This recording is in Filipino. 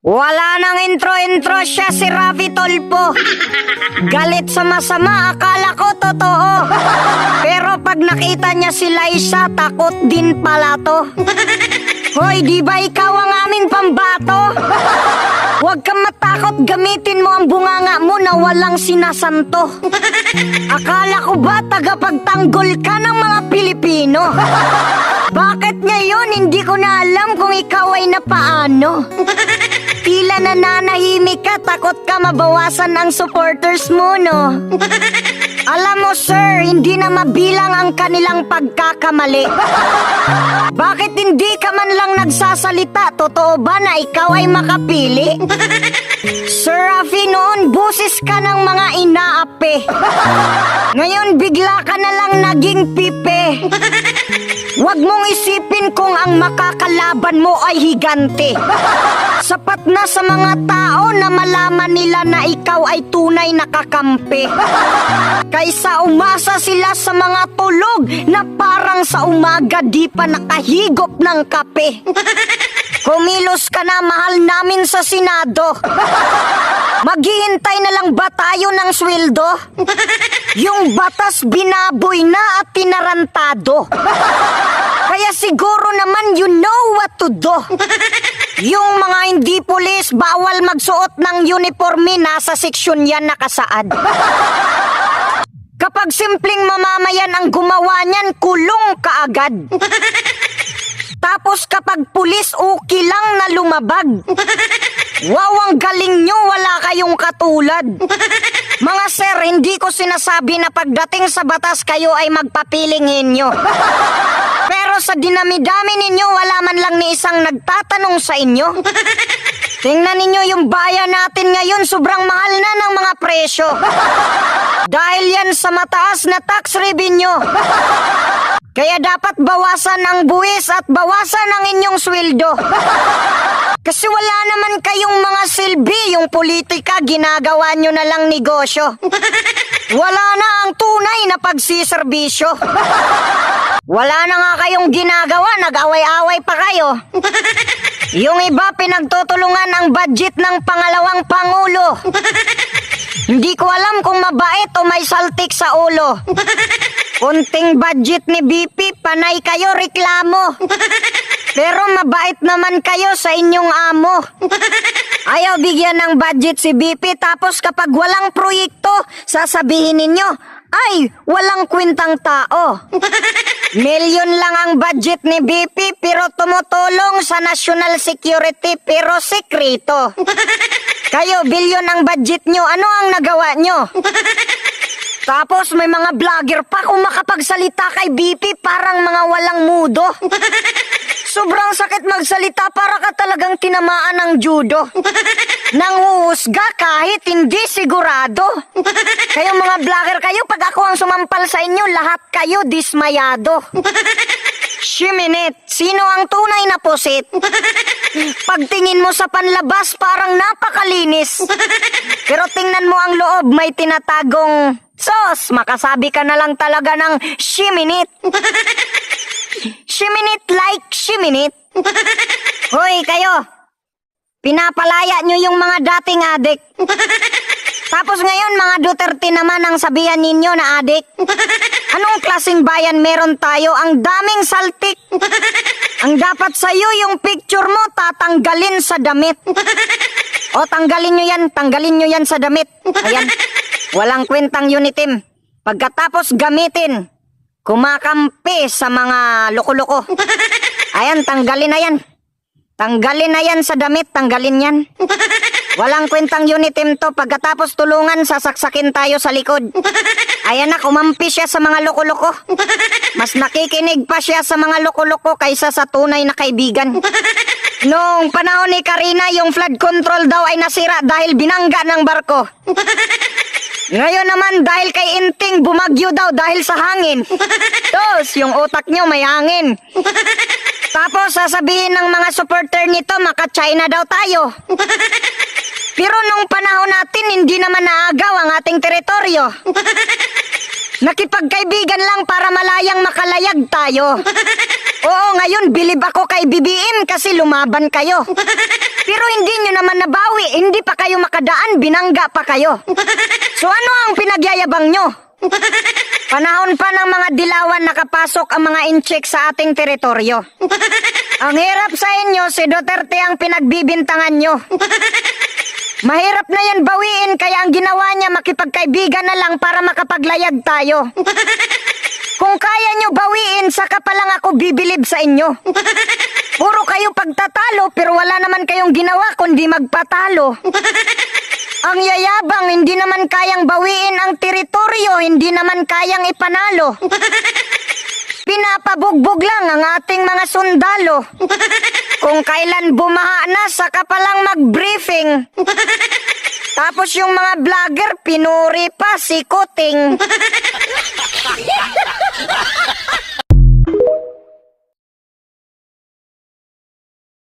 Wala nang intro-intro siya si Rafi Tolpo. Galit sa masama, akala ko totoo. Pero pag nakita niya si Liza, takot din pala to. Hoy, di ba ikaw ang aming pambato? Huwag kang matakot, gamitin mo ang bunganga mo na walang sinasanto. Akala ko ba tagapagtanggol ka ng mga Pilipino? Bakit ngayon hindi ko na alam kung ikaw ay napaano? Tila nananahimik ka, takot ka mabawasan ang supporters mo, no? Alam mo, sir, hindi na mabilang ang kanilang pagkakamali. Bakit hindi ka man lang nagsasalita? Totoo ba na ikaw ay makapili? Sir Rafi, noon busis ka ng mga inaapi. Ngayon bigla ka na lang naging pipe. Huwag mong isipin kung ang makakalaban mo ay higante. Sapat na sa mga tao na malaman nila na ikaw ay tunay na kakampi. Kaysa umasa sila sa mga tulog na parang sa umaga di pa nakahigop ng kape. Kumilos ka na, mahal namin sa Senado. Maghihintay na lang ba tayo ng sweldo? Yung batas binaboy na at tinarantado. Kaya siguro naman you know what to do. Yung mga hindi pulis, bawal magsuot ng uniforme, nasa seksyon yan nakasaad. Kapag simpleng mamamayan ang gumawa niyan, kulong kaagad. Tapos kapag pulis, okay lang na lumabag. Wow, ang galing nyo, wala kayong katulad. Mga sir, hindi ko sinasabi na pagdating sa batas kayo ay magpapiling inyo. Pero sa dinami-dami ninyo, wala man lang ni isang nagtatanong sa inyo. Tingnan ninyo yung bayan natin ngayon, sobrang mahal na ng mga presyo. Dahil yan sa mataas na tax revenue. Kaya dapat bawasan ang buwis at bawasan ang inyong sweldo. Kasi wala naman kayong mga silbi, yung politika ginagawa nyo na lang negosyo. Wala na ang tunay na pagsiservisyo. Wala na nga kayong ginagawa, nag-away-away pa kayo. Yung iba pinagtutulungan ang budget ng pangalawang pangulo. Hindi ko alam kung mabait o may saltik sa ulo. Kunting budget ni BP, panay kayo reklamo. Pero mabait naman kayo sa inyong amo. Ayaw bigyan ng budget si BP, tapos kapag walang proyekto, sasabihin ninyo, ay, walang kwentang tao. Milyon lang ang budget ni BP, pero tumutulong sa national security, pero sekreto. Kayo, bilyon ang budget nyo, ano ang nagawa nyo? Tapos may mga vlogger pa, kung makapagsalita kay BP, parang mga walang mudo. Sobrang sakit magsalita, para ka talagang tinamaan ng judo. Nanghuhusga kahit hindi sigurado. Kayong mga vlogger kayo, pag ako ang sumampal sa inyo, lahat kayo dismayado. Shiminit, sino ang tunay na pusit? Pagtingin mo sa panlabas, parang napakalinis. Pero tingnan mo ang loob, may tinatagong sos. Makasabi ka na lang talaga ng shiminit. Shiminit like shiminit. Hoy kayo, pinapalaya nyo yung mga dating adik. Tapos ngayon mga Duterte naman ang sabihan ninyo na adik. Anong klaseng bayan meron tayo? Ang daming saltik. Ang dapat sa'yo yung picture mo tatanggalin sa damit. O tanggalin nyo yan sa damit. Ayan, walang kwentang unitim. Pagkatapos gamitin, kumakampi sa mga loko-loko. Ayan, tanggalin na yan. Tanggalin na yan sa damit, tanggalin yan. Walang kwentang unitim to. Pagkatapos tulungan, sasaksakin tayo sa likod. Ayan na, kumampi siya sa mga loko-loko. Mas nakikinig pa siya sa mga loko-loko kaysa sa tunay na kaibigan. Noong panahon ni Karina, yung flood control daw ay nasira dahil binangga ng barko. Ngayon naman, dahil kay Inting, bumagyo daw dahil sa hangin. Tos, yung utak nyo may hangin. Tapos sasabihin ng mga supporter nito, maka-China daw tayo. Pero nung panahon natin, hindi naman naagaw ang ating teritoryo. Nakipagkaibigan lang para malayang makalayag tayo. Oo, ngayon bilib ako kay BBM kasi lumaban kayo. Pero hindi nyo naman nabawi, hindi pa kayo makadaan, binangga pa kayo. So ano ang pinagyayabang nyo? Panahon pa ng mga dilawan nakapasok ang mga incheck sa ating teritoryo. Ang hirap sa inyo, si Duterte ang pinagbibintangan nyo. Mahirap na yan bawiin, kaya ang ginawa niya makipagkaibigan na lang para makapaglayag tayo. Kung kaya nyo bawiin, saka pa lang ako bibilib sa inyo. Puro kayo pagtatalo pero wala naman kayong ginawa kundi magpatalo. Ang yayabang, hindi naman kayang bawiin ang teritoryo, hindi naman kayang ipanalo. Pinapabugbog lang ang ating mga sundalo. Kung kailan bumaha na, saka pa lang mag-briefing. Tapos yung mga vlogger, pinuri pa si Kuting.